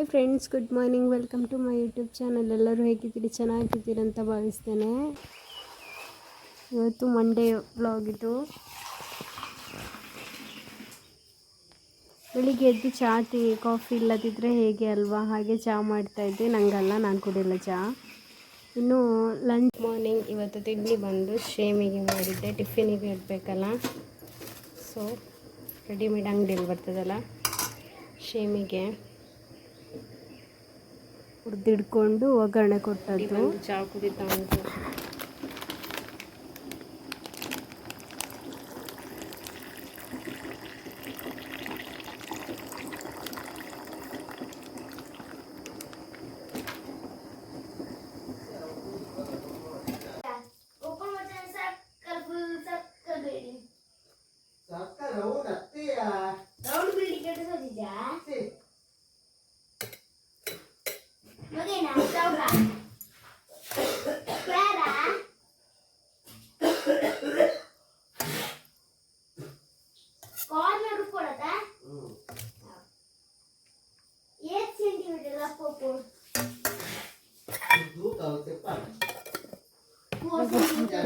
Hi friends, good morning. Welcome to my YouTube channel. ಎಲ್ಲರೂ ಹೇಗಿದ್ದೀರಿ? ಚೆನ್ನಾಗಿದ್ದೀರಿ ಅಂತ ಭಾವಿಸ್ತೇನೆ. ಇವತ್ತು ಮಂಡೇ ವ್ಲಾಗ್ ಇದು. ಬೆಳಿಗ್ಗೆ ಎದ್ದು ಚಹಾ ಕಾಫಿ ಇಲ್ಲದಿದ್ದರೆ ಹೇಗೆ ಅಲ್ವಾ, ಹಾಗೆ ಚಹಾ ಮಾಡ್ತಾಯಿದ್ದೆ. ನನಗಲ್ಲ, ನಾನು ಕುಡಿಯಲ್ಲ ಚಹಾ. ಇನ್ನು ಲಂಚ್ ಮಾರ್ನಿಂಗ್ ಇವತ್ತು ತಿಂಡಿ ಬಂದು ಶೇಮಿಗೆ ಮಾಡಿದ್ದೆ. ಟಿಫಿನಿಗೆ ಇಡಬೇಕಲ್ಲ, ಸೊ ರೆಡಿಮೇಡ್ ಅಂಗಡಿಯಲ್ಲಿ ಬರ್ತದಲ್ಲ ಶೇಮಿಗೆ ಹುರಿದಿಡ್ಕೊಂಡು ಒಗ್ಗರಣೆ ಕೊಟ್ಟದ್ದು. ಚಹಾ ಕುಡಿತಾ ಉಂಟು.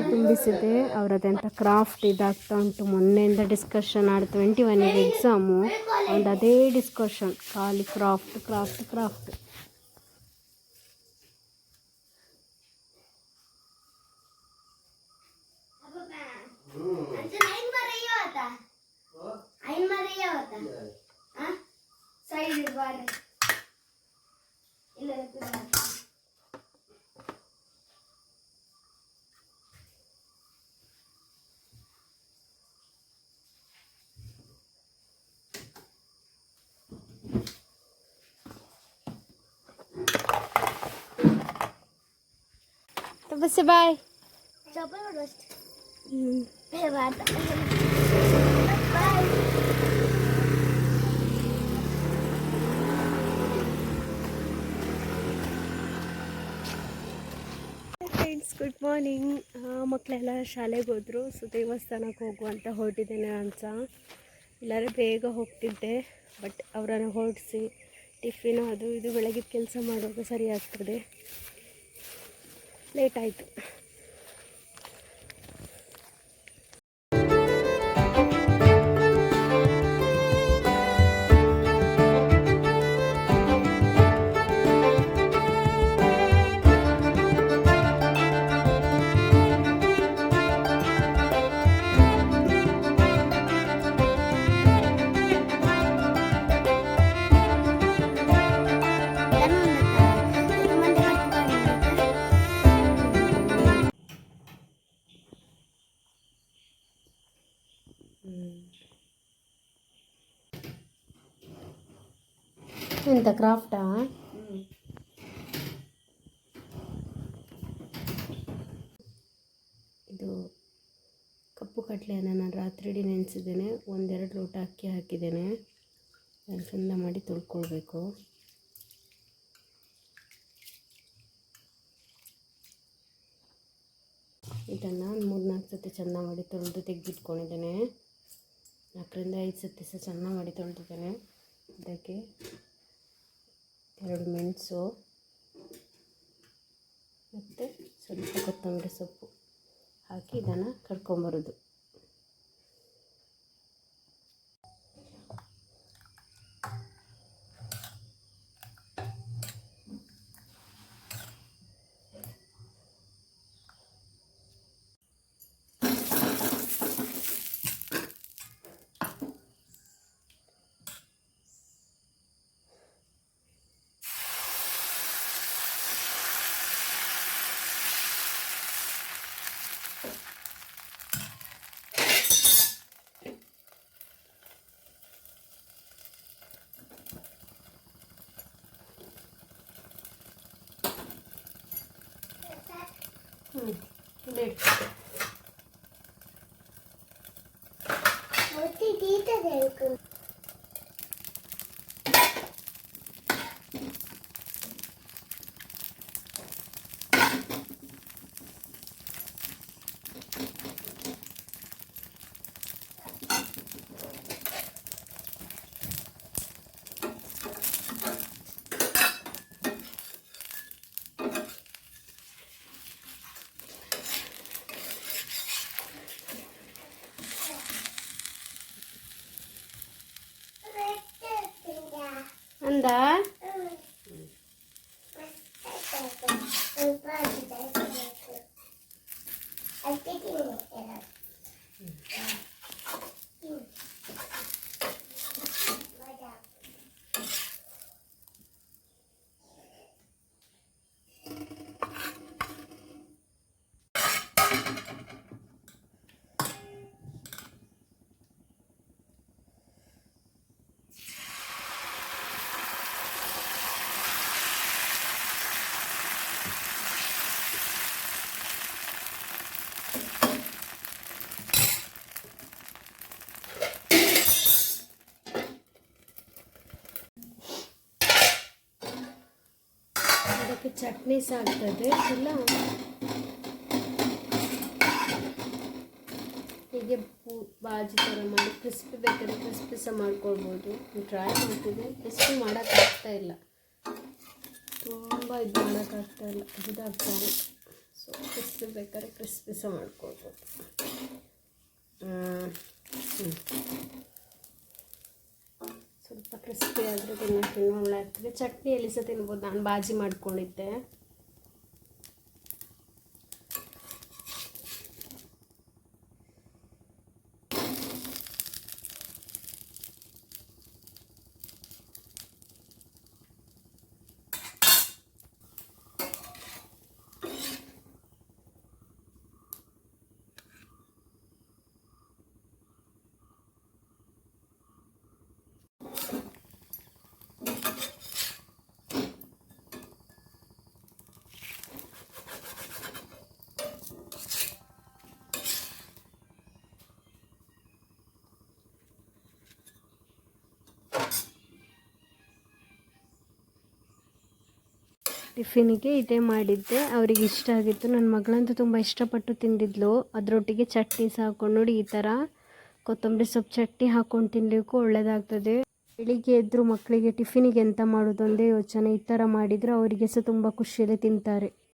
ತುಂಬಿಸಿದೆ. ಅವರದೆಂಥ ಕ್ರಾಫ್ಟ್ ಇದಾಗ್ತಾ ಉಂಟು. ಮೊನ್ನೆಯಿಂದ ಡಿಸ್ಕಷನ್ 21ಗೆ ಎಕ್ಸಾಮು, ಒಂದು ಅದೇ ಡಿಸ್ಕಷನ್, ಖಾಲಿ ಕ್ರಾಫ್ಟ್ ಕ್ರಾಫ್ಟ್ ಕ್ರಾಫ್ಟ್. बस बाय. Friends, good morning. ಮಕ್ಕಳೆಲ್ಲ ಶಾಲೆಗೆ ಹೋದರು. ಸೊ ದೇವಸ್ಥಾನಕ್ಕೆ ಹೋಗುವಂತ ಹೊರಟಿದ್ದೇನೆ ಅಂತ. ಇಲ್ಲಾಂದರೆ ಬೇಗ ಹೋಗ್ತಿದ್ದೆ, ಬಟ್ ಅವರನ್ನು ಹೊರಡಿಸಿ ಟಿಫಿನು ಅದು ಇದು ಬೆಳಗ್ಗೆ ಕೆಲಸ ಮಾಡುವಾಗ ಸರಿ ಆಗ್ತದೆ. ಲೇಟ್ ಆಯಿತು. ಎಂತ ಕ್ರಾಫ್ಟಾ? ಇದು ಕಪ್ಪು ಕಡಲೆಯನ್ನು ನಾನು ರಾತ್ರಿ ಇಡೀ ನೆನೆಸಿದ್ದೇನೆ. 1-2 ಲೋಟ ಅಕ್ಕಿ ಹಾಕಿದ್ದೇನೆ. ಅದನ್ನು ಚಂದ ಮಾಡಿ ತೊಳ್ಕೊಳ್ಬೇಕು. ಇದನ್ನು 3-4 ಸತಿ ಚೆಂದ ಮಾಡಿ ತೊಳೆದು ತೆಗೆದಿಟ್ಕೊಂಡಿದ್ದೇನೆ. 4-5 ಸತಿ ಸಹ ಚೆಂದ ಮಾಡಿ ತೊಳೆದಿದ್ದೇನೆ. ಇದಕ್ಕೆ 2 ಮೆಣಸು ಮತ್ತು ಸ್ವಲ್ಪ ಕೊತ್ತಂಬರಿ ಸೊಪ್ಪು ಹಾಕಿ ಇದನ್ನು ಕರ್ಕೊಂಬರೋದು. ಅಂದ ಅದಕ್ಕೆ ಚಟ್ನಿ ಸಾಕ್ತದೆ ಇಲ್ಲ ಹೀಗೆ ಬಾಜಿ ಥರ ಮಾಡಿ ಕ್ರಿಸ್ಪಿ ಬೇಕಾದ್ರೆ ಕ್ರಿಸ್ಪಿ ಸಹ ಮಾಡ್ಕೊಳ್ಬೋದು. ಟ್ರೈ ಮಾಡ್ತಿದ್ದೆ, ಕ್ರಿಸ್ಪಿ ಮಾಡೋಕ್ಕಾಗ್ತಾ ಇಲ್ಲ, ತುಂಬ ಇದು ಮಾಡೋಕ್ಕಾಗ್ತಾ ಇಲ್ಲ, ಇದಾಗ್ತಾನೆ. ಸೊ ಕ್ರಿಸ್ಪಿ ಬೇಕಾದ್ರೆ ಕ್ರಿಸ್ಪಿ ಸಹ ಮಾಡ್ಕೊಳ್ಬೋದು. ಸ್ವಲ್ಪ ಕ್ರಿಸ್ಪಿ ಆದರೆ ತಿನ್ನೋಕ್ಕೆ ಒಳ್ಳೆ ಆಗ್ತದೆ. ಚಟ್ನಿಯಲ್ಲಿ ಸಹ ತಿನ್ಬೋದು. ನಾನು ಬಾಜಿ ಮಾಡ್ಕೊಂಡಿದ್ದೆ. ಟಿಫಿನಿಗೆ ಇದೇ ಮಾಡಿದ್ದೆ. ಅವರಿಗೆ ಇಷ್ಟ ಆಗಿತ್ತು. ನನ್ನ ಮಗಳಂತೂ ತುಂಬ ಇಷ್ಟಪಟ್ಟು ತಿಂದಿದ್ಲು. ಅದರೊಟ್ಟಿಗೆ ಚಟ್ನಿ ಸಹ ಹಾಕ್ಕೊಂಡು ನೋಡಿ, ಈ ಥರ ಕೊತ್ತಂಬರಿ ಸೊಪ್ಪು ಚಟ್ನಿ ಹಾಕ್ಕೊಂಡು ತಿನ್ನಲಿಕ್ಕೂ ಒಳ್ಳೆಯದಾಗ್ತದೆ. ಬೆಳಿಗ್ಗೆ ಎದ್ದರು ಮಕ್ಕಳಿಗೆ ಟಿಫಿನಿಗೆ ಎಂತ ಮಾಡೋದು ಒಂದೇ ಯೋಚನೆ. ಈ ಥರ ಮಾಡಿದರೆ ಅವರಿಗೆ ಸಹ ತುಂಬ ಖುಷಿಯಲ್ಲಿ ತಿಂತಾರೆ.